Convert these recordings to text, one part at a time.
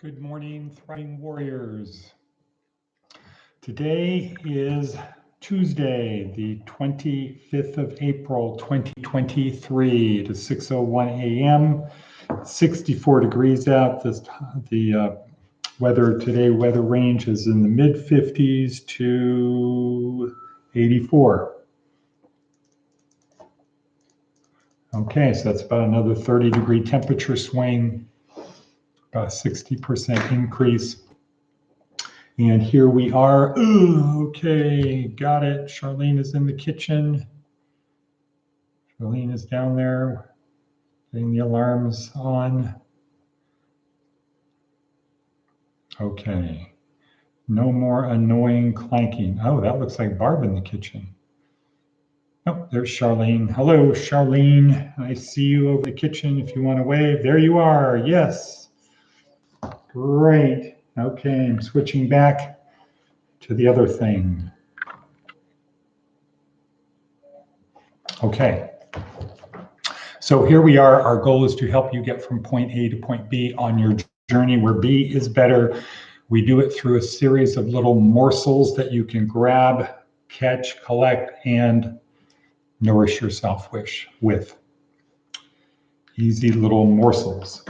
Good morning, Thriving Warriors. Today is Tuesday, the 25th of April, 2023. It is 6:01 a.m., 64 degrees out. The weather range is in the mid-50s to 84. Okay, so that's about another 30-degree temperature swing, about a 60% increase. And here we are. Ooh, okay, got it. Charlene is in the kitchen. Charlene is down there getting the alarms on. Okay, no more annoying clanking. Oh, that looks like Barb in the kitchen. Oh, there's Charlene. Hello, Charlene. I see you over the kitchen if you want to wave. There you are. Yes. Great. Okay, I'm switching back to the other thing. Okay. So here we are. Our goal is to help you get from point A to point B on your journey where B is better. We do it through a series of little morsels that you can grab, catch, collect, and nourish yourself with. Easy little morsels.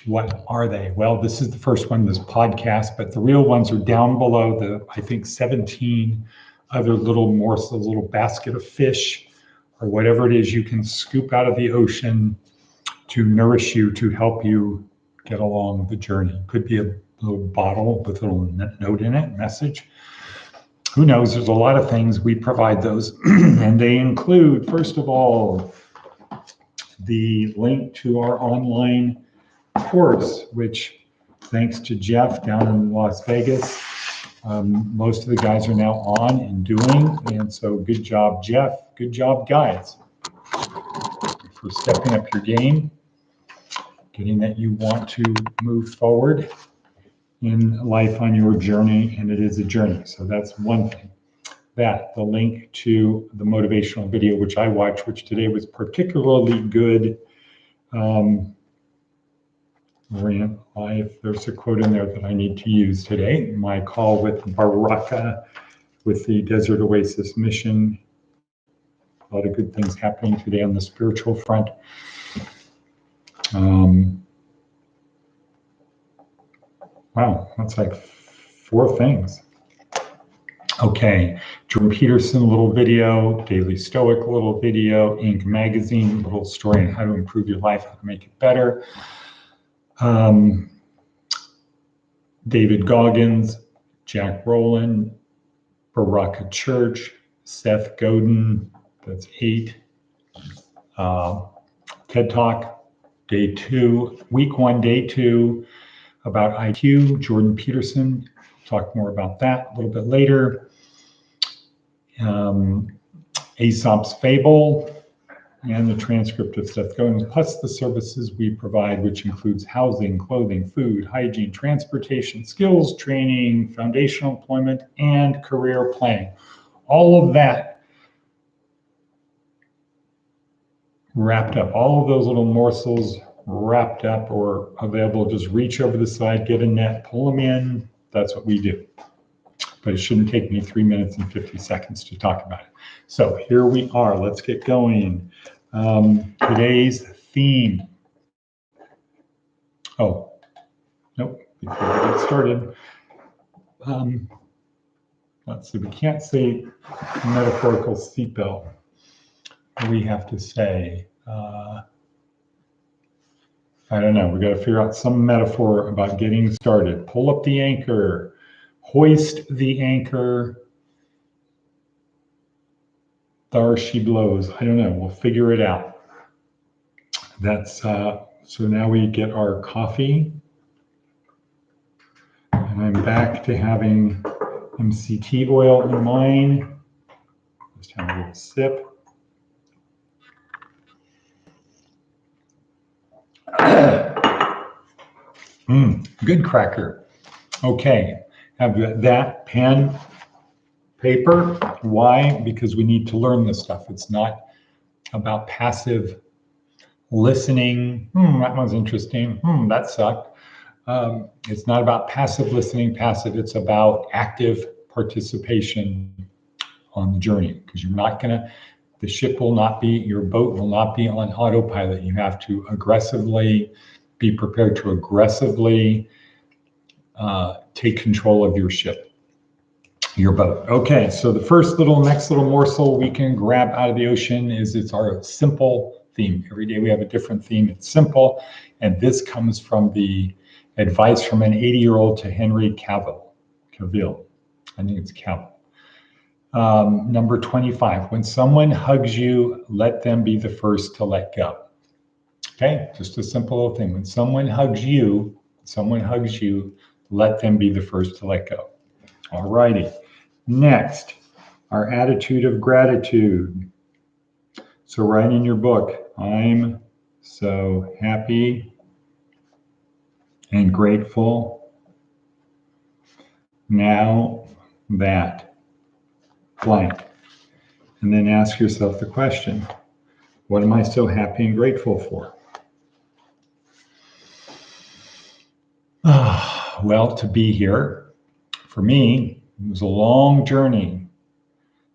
What are they? Well, this is the first one, this podcast, but the real ones are down below the, I think, 17 other little morsels, little basket of fish, or whatever it is you can scoop out of the ocean to nourish you, to help you get along the journey. Could be a little bottle with a little note in it, message. Who knows? There's a lot of things. We provide those, and they include, first of all, the link to our online course, which, thanks to Jeff down in Las Vegas, most of the guys are now on and doing, and so good job, Jeff. Good job, guys, for stepping up your game, getting that you want to move forward in life on your journey, and it is a journey. So that's one thing. The link to the motivational video, which I watched, which today was particularly good. There's a quote in there that I need to use today. My call with Baraka, with the Desert Oasis mission. A lot of good things happening today on the spiritual front. Wow, that's like 4 things. Okay, Jordan Peterson, little video, Daily Stoic, little video, Inc. Magazine, little story on how to improve your life, how to make it better. David Goggins, Jack Rowland, Baraka Church, Seth Godin, that's 8. TED Talk, day 2, week 1, day 2, about IQ, Jordan Peterson. Talk more about that a little bit later. Aesop's Fable, and the transcript of Seth Godin, plus the services we provide, which includes housing, clothing, food, hygiene, transportation, skills training, foundational employment, and career planning. All of that wrapped up, all of those little morsels wrapped up or available. Just reach over the side, get a net, pull them in. That's what we do. But it shouldn't take me 3 minutes and 50 seconds to talk about it. So here we are. Let's get going. Today's theme. Oh, nope. Before I get started, let's see. We can't say metaphorical seatbelt. We have to say, I don't know. We got to figure out some metaphor about getting started. Pull up the anchor. Hoist the anchor. There she blows. I don't know. We'll figure it out. That's so now we get our coffee. And I'm back to having MCT oil in mine. Just have a little sip. Good cracker. Okay. Have that pen, paper. Why? Because we need to learn this stuff. It's not about passive listening. That was interesting. That sucked. It's not about passive listening, it's about active participation on the journey, because you're not gonna, the ship will not be, your boat will not be on autopilot. You have to aggressively be prepared to aggressively take control of your ship, your boat. Okay, so the next little morsel we can grab out of the ocean is, it's our simple theme. Every day we have a different theme. It's simple, and this comes from the advice from an 80-year-old to Henry Cavill. I think it's Cavill. Number 25, when someone hugs you, let them be the first to let go. Okay, just a simple little thing. When someone hugs you, let them be the first to let go. All righty. Next, our attitude of gratitude. So write in your book, I'm so happy and grateful now that blank. And then ask yourself the question, what am I so happy and grateful for? Well, to be here. For me, it was a long journey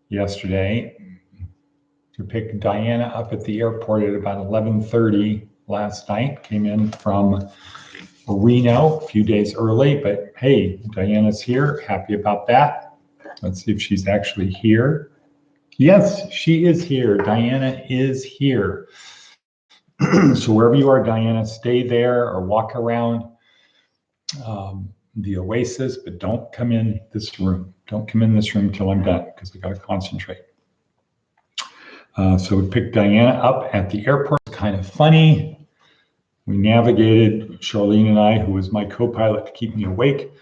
yesterday to pick Diana up at the airport at about 11:30 last night. Came in from Reno a few days early, but hey, Diana's here. Happy about that. Let's see if she's actually here. Yes, she is here. Diana is here. So wherever you are, Diana, stay there or walk around the oasis, but don't come in this room. Don't come in this room till I'm done, because I got to concentrate. So we picked Diana up at the airport. Kind of funny. We navigated, Charlene and I, who was my co-pilot to keep me awake,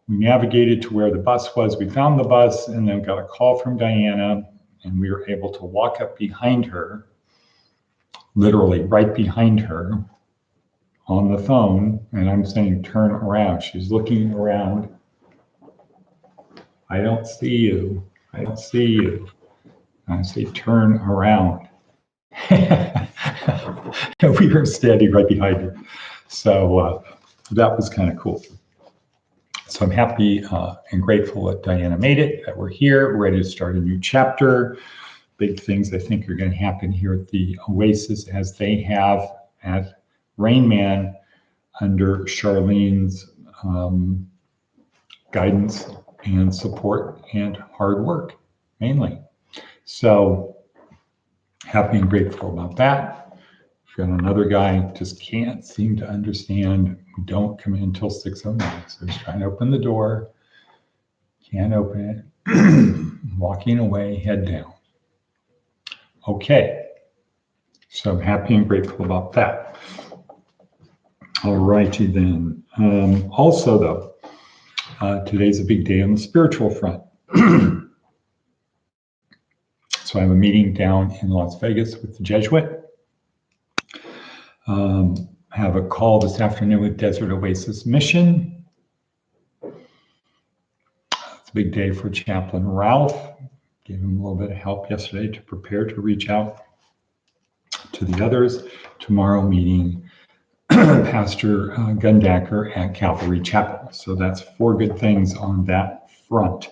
we navigated to where the bus was. We found the bus and then got a call from Diana, and we were able to walk up behind her, literally right behind her on the phone. And I'm saying, turn around. She's looking around. I don't see you. I don't see you. And I say, turn around. We were standing right behind her. So that was kind of cool. So I'm happy and grateful that Diana made it, that we're here, ready to start a new chapter. Big things I think are going to happen here at the Oasis, as they have at Rain Man under Charlene's guidance and support and hard work, mainly. So happy and grateful about that. We've got another guy, just can't seem to understand. We don't come in until 6:09. So he's trying to open the door, can't open it, walking away, head down. Okay, so I'm happy and grateful about that. All righty then. Also though, today's a big day on the spiritual front. So I have a meeting down in Las Vegas with the Jesuit. I have a call this afternoon with Desert Oasis Mission. It's a big day for Chaplain Ralph. Gave him a little bit of help yesterday to prepare to reach out to the others. Tomorrow meeting Pastor Gundacker at Calvary Chapel. So that's 4 good things on that front.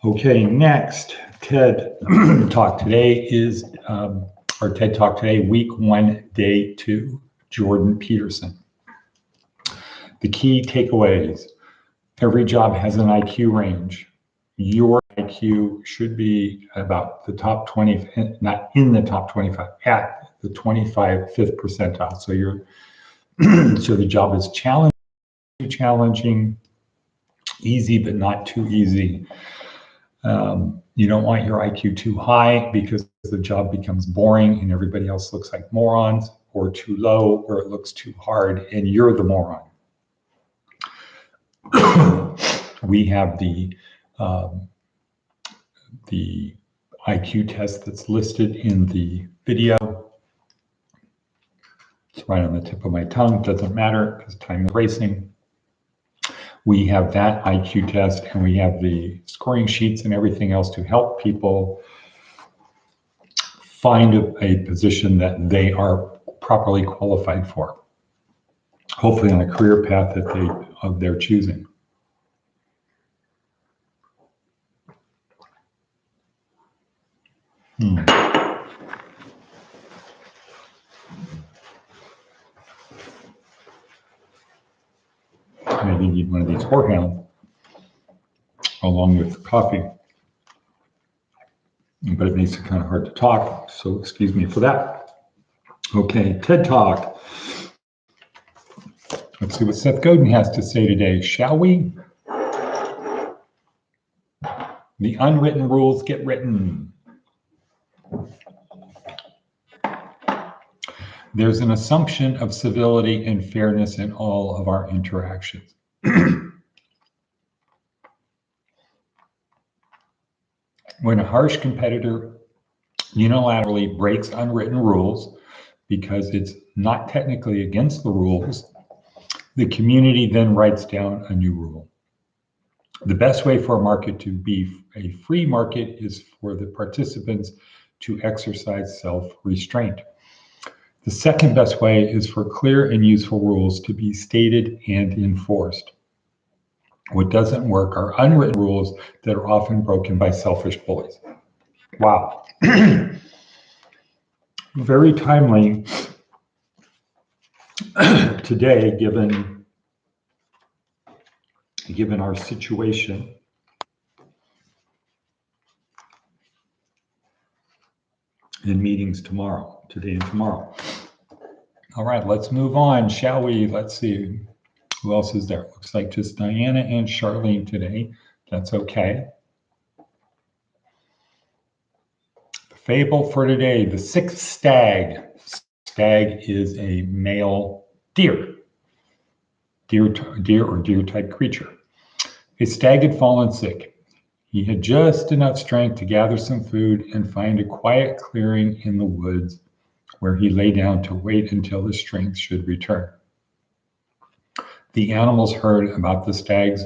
Okay, next, TED Talk today is, our TED Talk today, week 1, day 2, Jordan Peterson. The key takeaways: every job has an IQ range. Your IQ should be about the top 20, not in the top 25, at the 25th percentile. So so the job is challenging, easy but not too easy. You don't want your IQ too high, because the job becomes boring and everybody else looks like morons, or too low where it looks too hard and you're the moron. We have the IQ test that's listed in the video. It's right on the tip of my tongue. Doesn't matter because time is racing. We have that IQ test, and we have the scoring sheets and everything else to help people find a position that they are properly qualified for. hopefully on a career path that of their choosing. Maybe need one of these horehound along with coffee. But it makes it kind of hard to talk, so excuse me for that. Okay, TED Talk. Let's see what Seth Godin has to say today, shall we? The unwritten rules get written. There's an assumption of civility and fairness in all of our interactions. When a harsh competitor unilaterally breaks unwritten rules because it's not technically against the rules, the community then writes down a new rule. The best way for a market to be a free market is for the participants to exercise self-restraint. The second best way is for clear and useful rules to be stated and enforced. What doesn't work are unwritten rules that are often broken by selfish bullies. Wow. Very timely today, given our situation. In meetings today and tomorrow. All right, let's move on, shall we? Let's see. Who else is there? Looks like just Diana and Charlene today. That's okay. The fable for today, the Sick Stag. Stag is a male deer or deer-type creature. A stag had fallen sick. He had just enough strength to gather some food and find a quiet clearing in the woods where he lay down to wait until his strength should return. The animals heard about the stag's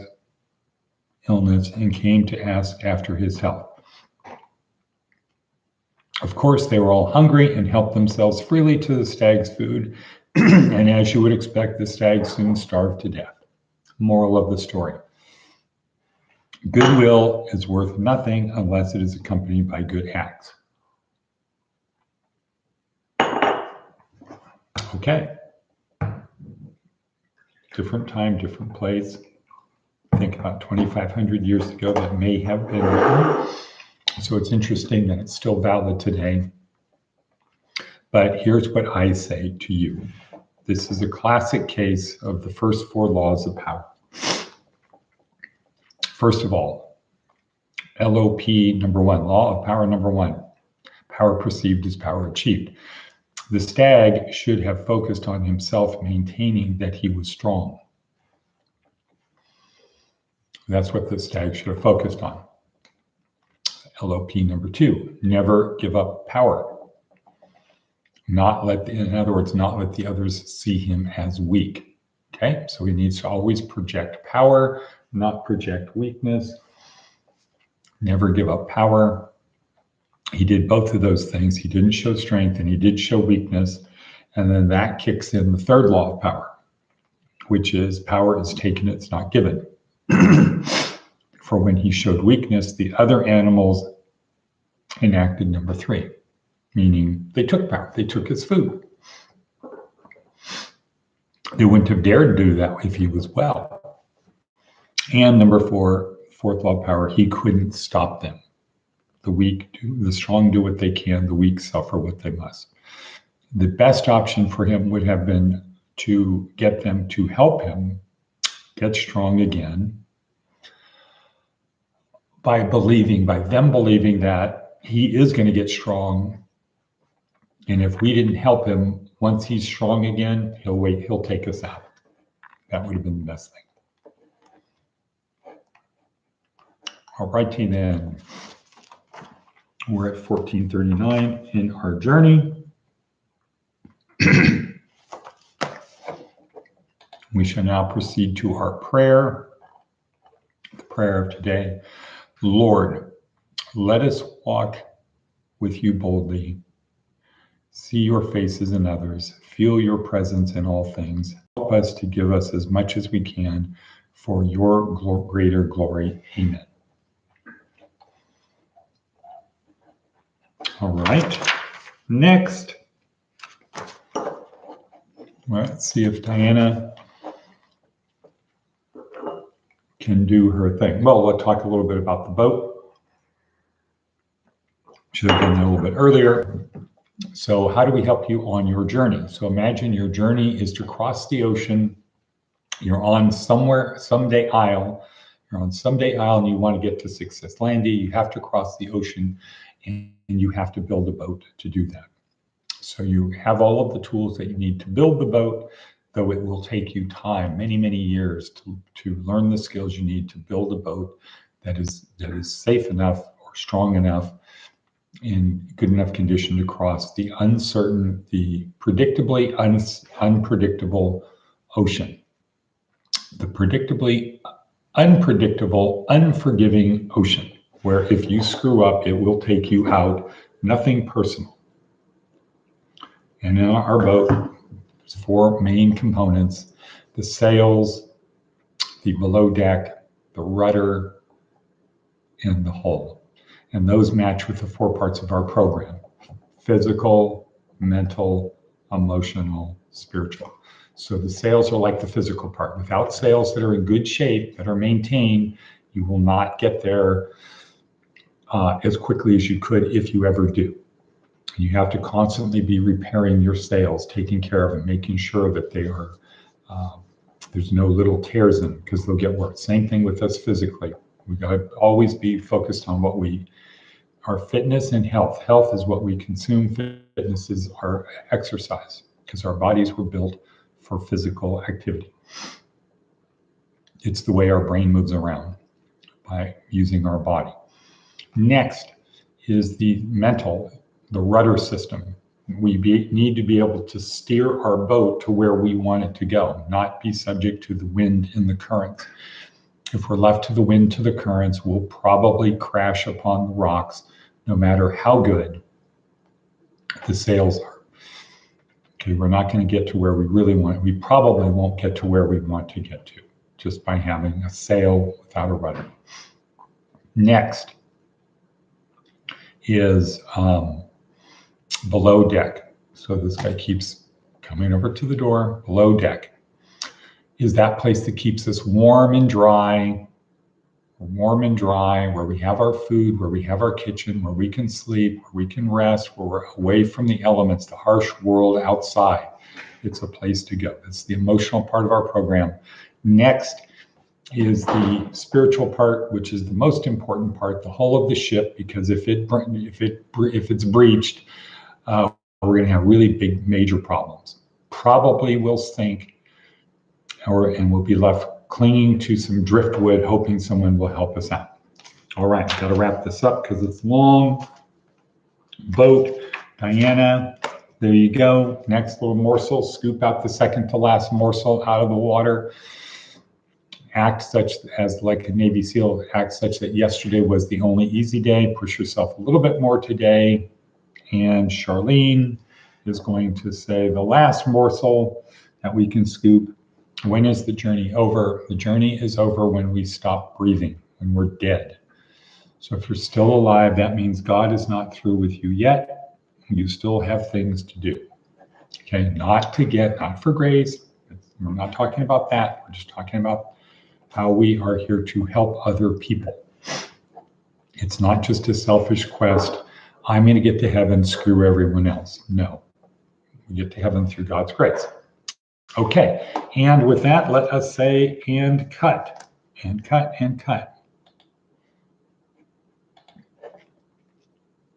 illness and came to ask after his health. Of course, they were all hungry and helped themselves freely to the stag's food, and as you would expect, the stag soon starved to death. Moral of the story. Goodwill is worth nothing unless it is accompanied by good acts. Okay. Different time, different place. Think about 2,500 years ago that may have been written. So it's interesting that it's still valid today. But here's what I say to you. This is a classic case of the first four laws of power. First of all, LOP number one, law of power number one, power perceived is power achieved. The stag should have focused on himself maintaining that he was strong. That's what the stag should have focused on. LOP number two, never give up power. In other words, not let the others see him as weak. Okay, so he needs to always project power, not project weakness. Never give up power. He did both of those things. He didn't show strength and he did show weakness. And then that kicks in the third law of power, which is power is taken, it's not given. For when he showed weakness, the other animals enacted number three, meaning they took power, they took his food. They wouldn't have dared do that if he was well. And number four, fourth law of power, he couldn't stop them. The strong do what they can, the weak suffer what they must. The best option for him would have been to get them to help him get strong again by them believing that he is going to get strong. And if we didn't help him, once he's strong again, he'll take us out. That would have been the best thing. All righty then. We're at 1439 in our journey. We shall now proceed to our prayer. The prayer of today. Lord, let us walk with you boldly. See your faces in others. Feel your presence in all things. Help help us to give us as much as we can for your greater glory. Amen. All right. Next, let's see if Diana can do her thing. Well, we'll talk a little bit about the boat. Should have done that a little bit earlier. So how do we help you on your journey? So imagine your journey is to cross the ocean. You're on someday isle. You're on someday isle and you want to get to Success Landy. You have to cross the ocean and you have to build a boat to do that. So you have all of the tools that you need to build the boat, though it will take you time, many, many years to learn the skills you need to build a boat that is safe enough or strong enough in good enough condition to cross the uncertain, the predictably unpredictable ocean. The predictably unpredictable, unforgiving ocean, where if you screw up, it will take you out, nothing personal. And in our boat, there's 4 main components: the sails, the below deck, the rudder, and the hull. And those match with the 4 parts of our program: physical, mental, emotional, spiritual. So the sails are like the physical part. Without sails that are in good shape, that are maintained, you will not get there as quickly as you could if you ever do. You have to constantly be repairing your sails, taking care of them, making sure that they are, there's no little tears in them, because they'll get worse. Same thing with us physically. We got to always be focused on our fitness and health. Health is what we consume. Fitness is our exercise, because our bodies were built for physical activity. It's the way our brain moves around, by using our body. Next is the mental, the rudder system. We need to be able to steer our boat to where we want it to go, not be subject to the wind and the currents. If we're left to the wind, to the currents, we'll probably crash upon the rocks, no matter how good the sails are. Okay, we're not going to get to where we really want. We probably won't get to where we want to get to just by having a sail without a rudder. Next is below deck. So this guy keeps coming over to the door. Below deck is that place that keeps us warm and dry, where we have our food, where we have our kitchen, where we can sleep, where we can rest, where we're away from the elements, the harsh world outside. It's a place to go. It's the emotional part of our program. Next is the spiritual part, which is the most important part, the hull of the ship, because if it's breached, we're going to have really big, major problems. Probably will sink, and we'll be left clinging to some driftwood, hoping someone will help us out. All right, got to wrap this up because it's long. Boat, Diana, there you go. Next little morsel, scoop out the second to last morsel out of the water. Act such as, like a Navy SEAL, act such that yesterday was the only easy day. Push yourself a little bit more today. And Charlene is going to say the last morsel that we can scoop. When is the journey over? The journey is over when we stop breathing, when we're dead. So if you're still alive, that means God is not through with you yet. You still have things to do. Okay, not for grace. We're not talking about that. We're just talking about how we are here to help other people. It's not just a selfish quest. I'm going to get to heaven, screw everyone else. No, we get to heaven through God's grace. Okay, and with that, let us say, and cut, and cut, and cut.